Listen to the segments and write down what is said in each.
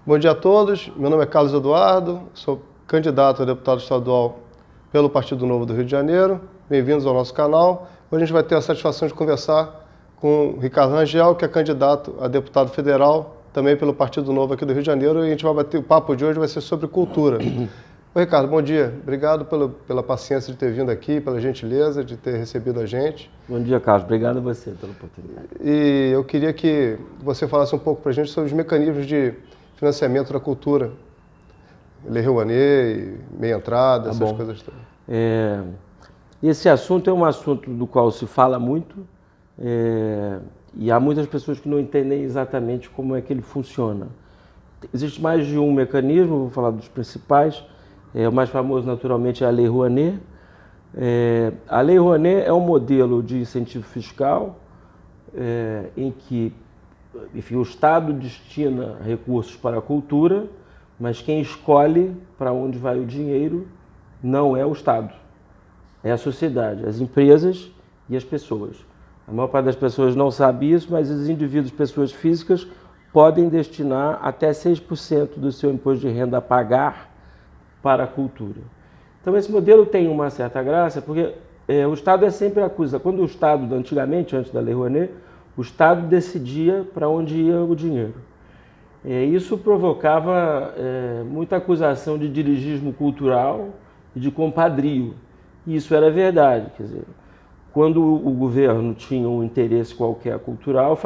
Bom dia a todos, meu nome é Carlos Eduardo, sou candidato a deputado estadual pelo Partido Novo do Rio de Janeiro. Bem-vindos ao nosso canal. Hoje a gente vai ter a satisfação de conversar com o Ricardo Rangel, que é candidato a deputado federal, também pelo Partido Novo aqui do Rio de Janeiro, e a gente vai bater, o papo de hoje vai ser sobre cultura. Oi, Ricardo, bom dia. Obrigado pela paciência de ter vindo aqui, pela gentileza de ter recebido a gente. Bom dia, Carlos. Obrigado a você pela oportunidade. E eu queria que você falasse um pouco para a gente sobre os mecanismos de financiamento da cultura. Lei Rouanet, meia entrada, essas coisas todas. Esse assunto é um assunto do qual se fala muito e há muitas pessoas que não entendem exatamente como é que ele funciona. Existe mais de um mecanismo, vou falar dos principais. O mais famoso, naturalmente, é a Lei Rouanet. A Lei Rouanet é um modelo de incentivo fiscal em que, enfim, o Estado destina recursos para a cultura, mas quem escolhe para onde vai o dinheiro não é o Estado, é a sociedade, as empresas e as pessoas. A maior parte das pessoas não sabe isso, mas os indivíduos, pessoas físicas, podem destinar até 6% do seu imposto de renda a pagar para a cultura. Então esse modelo tem uma certa graça, porque o Estado é sempre acusado. Quando o Estado, antigamente, antes da Lei Rouanet, o Estado decidia para onde ia o dinheiro. Isso provocava muita acusação de dirigismo cultural e de compadrio. E isso era verdade, quer dizer, quando o governo tinha um interesse qualquer cultural,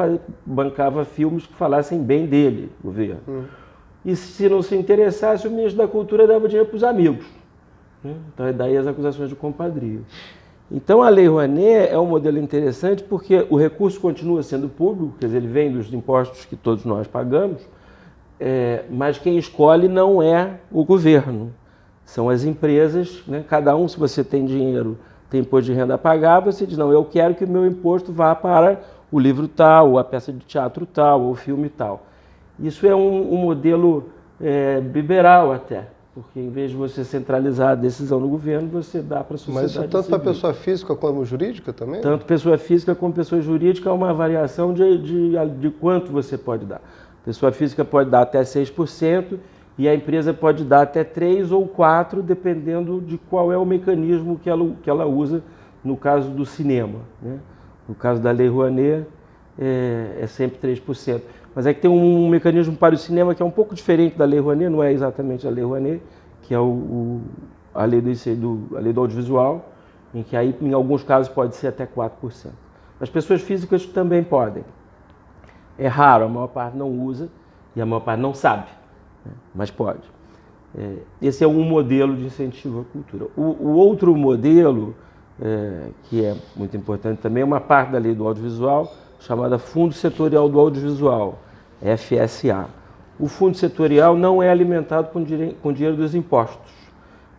bancava filmes que falassem bem dele, o governo. E se não se interessasse, o ministro da Cultura dava dinheiro para os amigos. Então é daí as acusações de compadrio. Então a Lei Rouanet é um modelo interessante porque o recurso continua sendo público, quer dizer, ele vem dos impostos que todos nós pagamos, mas quem escolhe não é o governo, são as empresas, né? Cada um, se você tem dinheiro, tem imposto de renda a pagar, você diz, não, eu quero que o meu imposto vá para o livro tal, ou a peça de teatro tal, ou o filme tal. Isso é um modelo liberal até, porque em vez de você centralizar a decisão no governo, você dá para a sociedade. Mas isso tanto para pessoa física como jurídica também? Tanto pessoa física como pessoa jurídica é uma variação de quanto você pode dar. A pessoa física pode dar até 6% e a empresa pode dar até 3% ou 4%, dependendo de qual é o mecanismo que ela usa no caso do cinema, né? No caso da Lei Rouanet, é sempre 3%. Mas é que tem um mecanismo para o cinema que é um pouco diferente da Lei Rouanet, não é exatamente a Lei Rouanet, que é a lei do audiovisual, em que aí, em alguns casos, pode ser até 4%. As pessoas físicas também podem. É raro, a maior parte não usa e a maior parte não sabe, né? Mas pode. Esse é um modelo de incentivo à cultura. O outro modelo, que é muito importante também, é uma parte da lei do audiovisual, chamada Fundo Setorial do Audiovisual, FSA. O fundo setorial não é alimentado com dinheiro dos impostos.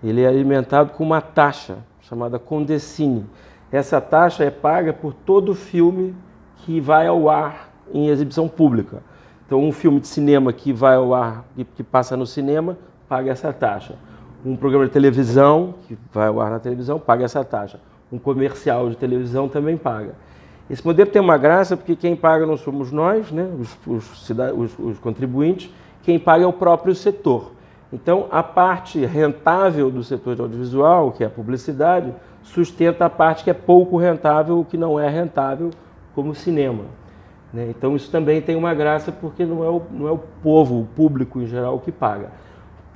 Ele é alimentado com uma taxa chamada Condecine. Essa taxa é paga por todo filme que vai ao ar em exibição pública. Então, um filme de cinema que vai ao ar, que passa no cinema, paga essa taxa. Um programa de televisão que vai ao ar na televisão, paga essa taxa. Um comercial de televisão também paga. Esse modelo tem uma graça porque quem paga não somos nós, né, os contribuintes, quem paga é o próprio setor. Então, a parte rentável do setor de audiovisual, que é a publicidade, sustenta a parte que é pouco rentável, o que não é rentável, como o cinema, né? Então, isso também tem uma graça porque não é o povo, o público em geral, que paga.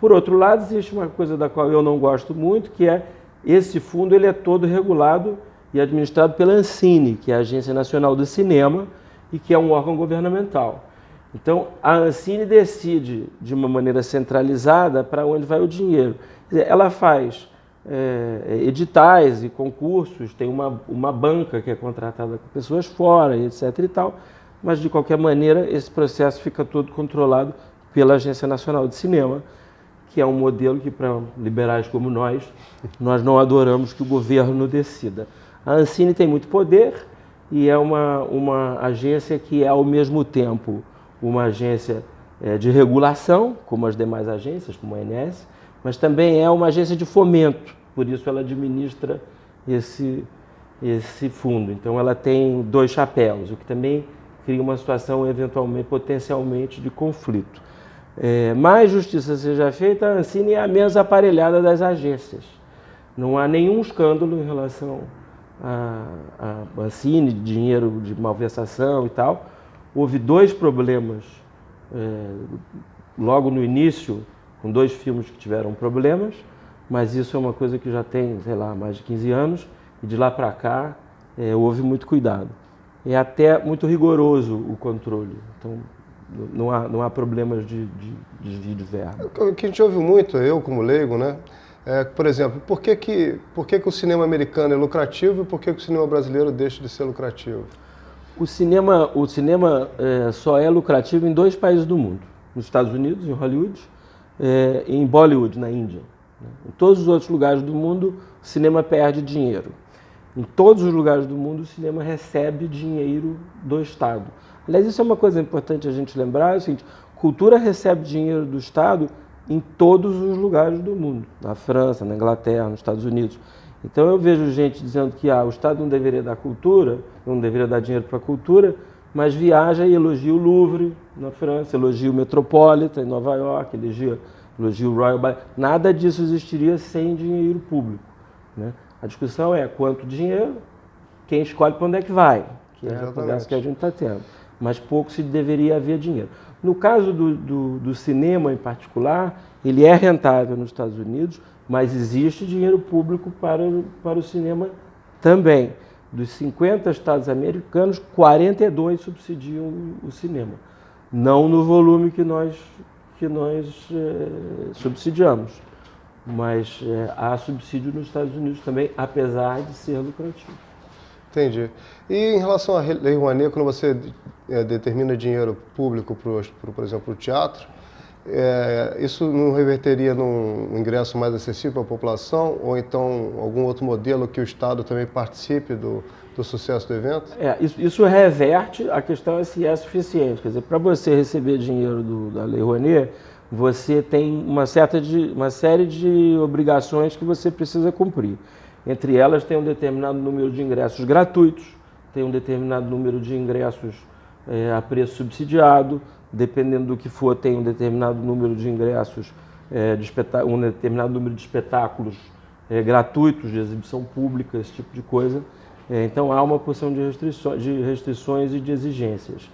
Por outro lado, existe uma coisa da qual eu não gosto muito, que é esse fundo ele é todo regulado e administrado pela Ancine, que é a Agência Nacional do Cinema e que é um órgão governamental. Então, a Ancine decide de uma maneira centralizada para onde vai o dinheiro. Quer dizer, ela faz editais e concursos, tem uma banca que é contratada com pessoas fora, etc. e tal, mas, de qualquer maneira, esse processo fica todo controlado pela Agência Nacional de Cinema, que é um modelo que, para liberais como nós não adoramos que o governo decida. A Ancine tem muito poder e é uma agência que é, ao mesmo tempo, uma agência de regulação, como as demais agências, como a ANS, mas também é uma agência de fomento, por isso ela administra esse fundo. Então ela tem dois chapéus, o que também cria uma situação eventualmente, potencialmente, de conflito. Mais justiça seja feita, a Ancine é a menos aparelhada das agências. Não há nenhum escândalo em relação a Ancine, de dinheiro de malversação e tal. Houve 2 problemas logo no início, com 2 filmes que tiveram problemas, mas isso é uma coisa que já tem, sei lá, mais de 15 anos, e de lá para cá houve muito cuidado. É até muito rigoroso o controle, então não há problemas de desvio de verba. O que a gente ouve muito, eu como leigo, né? Por exemplo, por que o cinema americano é lucrativo e por que o cinema brasileiro deixa de ser lucrativo? O cinema só é lucrativo em 2 países do mundo, nos Estados Unidos, em Hollywood, e em Bollywood, na Índia. Em todos os outros lugares do mundo, o cinema perde dinheiro. Em todos os lugares do mundo, o cinema recebe dinheiro do Estado. Aliás, isso é uma coisa importante a gente lembrar, é o seguinte: cultura recebe dinheiro do Estado em todos os lugares do mundo, na França, na Inglaterra, nos Estados Unidos. Então eu vejo gente dizendo que o Estado não deveria dar cultura, não deveria dar dinheiro para a cultura, mas viaja e elogia o Louvre na França, elogia o Metropolitan em Nova York, elogia o Royal Ballet. Nada disso existiria sem dinheiro público, né? A discussão é quanto dinheiro, quem escolhe para onde é que vai, que é a conversa que a gente está tendo. Mas pouco se deveria haver dinheiro. No caso do cinema em particular, ele é rentável nos Estados Unidos, mas existe dinheiro público para o cinema também. Dos 50 estados americanos, 42 subsidiam o cinema. Não no volume que nós subsidiamos, mas há subsídio nos Estados Unidos também, apesar de ser lucrativo. Entendi. E em relação à Lei Rouanet, quando você determina dinheiro público, por exemplo, para o teatro, isso não reverteria num ingresso mais acessível para a população, ou então algum outro modelo que o Estado também participe do sucesso do evento? Isso reverte, a questão é se é suficiente. Quer dizer, para você receber dinheiro da Lei Rouanet, você tem uma série de obrigações que você precisa cumprir. Entre elas, tem um determinado número de ingressos gratuitos, tem um determinado número de ingressos a preço subsidiado, dependendo do que for, tem um determinado número de ingressos, um determinado número de espetáculos gratuitos, de exibição pública, esse tipo de coisa. Então, há uma porção de restrições e de exigências.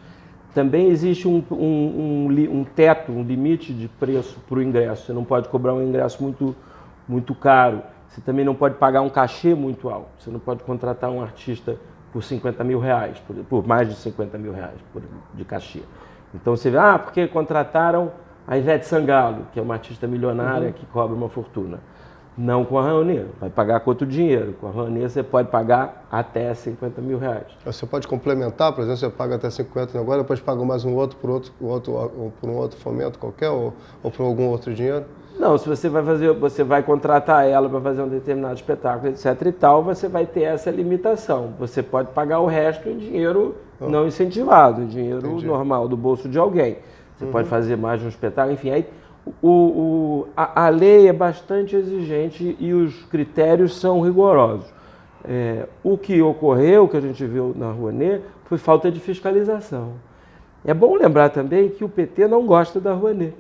Também existe um teto, um limite de preço para o ingresso. Você não pode cobrar um ingresso muito caro. Você também não pode pagar um cachê muito alto. Você não pode contratar um artista por 50 mil reais, por mais de 50 mil reais de cachê. Então você vê, porque contrataram a Ivete Sangalo, que é uma artista milionária que cobra uma fortuna. Não com a Rouanet, vai pagar com outro dinheiro. Com a Rouanet você pode pagar até 50 mil reais. Você pode complementar, por exemplo, você paga até 50 agora, depois paga mais um outro por um outro fomento qualquer, ou por algum outro dinheiro? Não, se você vai contratar ela para fazer um determinado espetáculo, etc e tal, você vai ter essa limitação. Você pode pagar o resto em dinheiro não incentivado, em dinheiro normal, do bolso de alguém. Você pode fazer mais de um espetáculo, enfim. Aí, a lei é bastante exigente e os critérios são rigorosos. O que ocorreu, que a gente viu na Rouanet, foi falta de fiscalização. É bom lembrar também que o PT não gosta da Rouanet.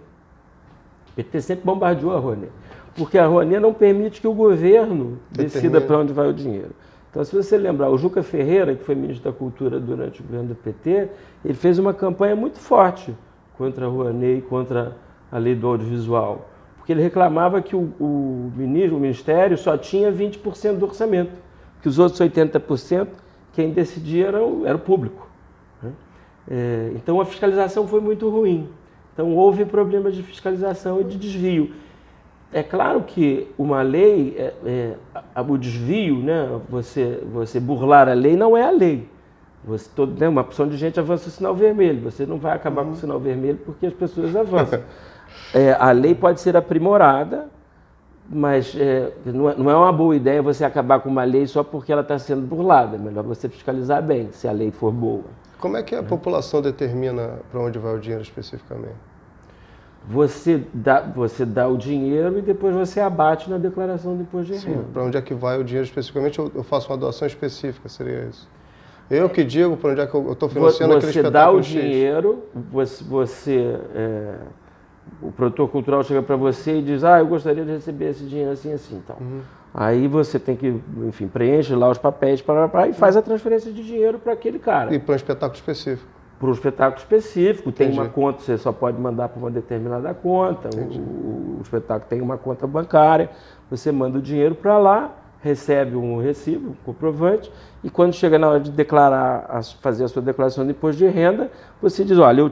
O PT sempre bombardeou a Rouanet, porque a Rouanet não permite que o governo decida para onde vai o dinheiro. Então, se você lembrar, o Juca Ferreira, que foi ministro da Cultura durante o governo do PT, ele fez uma campanha muito forte contra a Rouanet e contra a lei do audiovisual, porque ele reclamava que o Ministério só tinha 20% do orçamento, que os outros 80%, quem decidia era o público. Então, a fiscalização foi muito ruim. Então, houve problemas de fiscalização e de desvio. É claro que uma lei, o desvio, né, você burlar a lei não é a lei. Uma porção de gente avança o sinal vermelho. Você não vai acabar com o sinal vermelho porque as pessoas avançam. A lei pode ser aprimorada, mas não é uma boa ideia você acabar com uma lei só porque ela está sendo burlada. É melhor você fiscalizar bem, se a lei for boa. Como é que a população determina para onde vai o dinheiro especificamente? Você dá o dinheiro e depois você abate na declaração do imposto de renda. Para onde é que vai o dinheiro especificamente? Eu faço uma doação específica, seria isso? Eu que digo para onde é que eu estou financiando aquele espetáculo. Você dá o dinheiro, você o produtor cultural chega para você e diz, eu gostaria de receber esse dinheiro assim, assim, então. Aí você tem que, enfim, preenche lá os papéis e faz a transferência de dinheiro para aquele cara. E para um espetáculo específico. Para um espetáculo específico, tem Entendi. uma conta, você só pode mandar para uma determinada conta, o espetáculo tem uma conta bancária, você manda o dinheiro para lá, recebe um recibo, um comprovante, e quando chega na hora de declarar, fazer a sua declaração de imposto de renda, você diz, olha, eu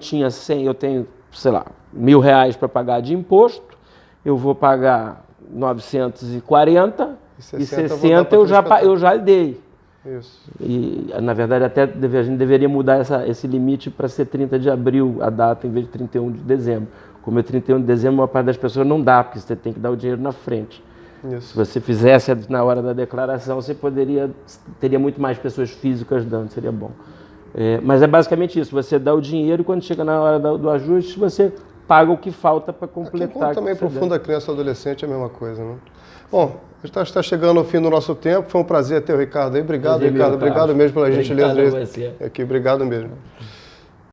tenho, sei lá, R$1.000 para pagar de imposto, eu vou pagar 940 e 60 eu já dei. Isso. E, na verdade, até a gente deveria mudar esse limite para ser 30 de abril, a data, em vez de 31 de dezembro. Como é 31 de dezembro, a maior parte das pessoas não dá, porque você tem que dar o dinheiro na frente. Isso. Se você fizesse na hora da declaração, você teria muito mais pessoas físicas dando, seria bom. Mas é basicamente isso, você dá o dinheiro e quando chega na hora do ajuste, você paga o que falta para completar. Aqui também profunda criança e adolescente é a mesma coisa, né? Bom, está chegando ao fim do nosso tempo, foi um prazer ter o Ricardo aí. Obrigado, Ricardo. Obrigado mesmo pela gentileza. Obrigado a você. Aqui, obrigado mesmo.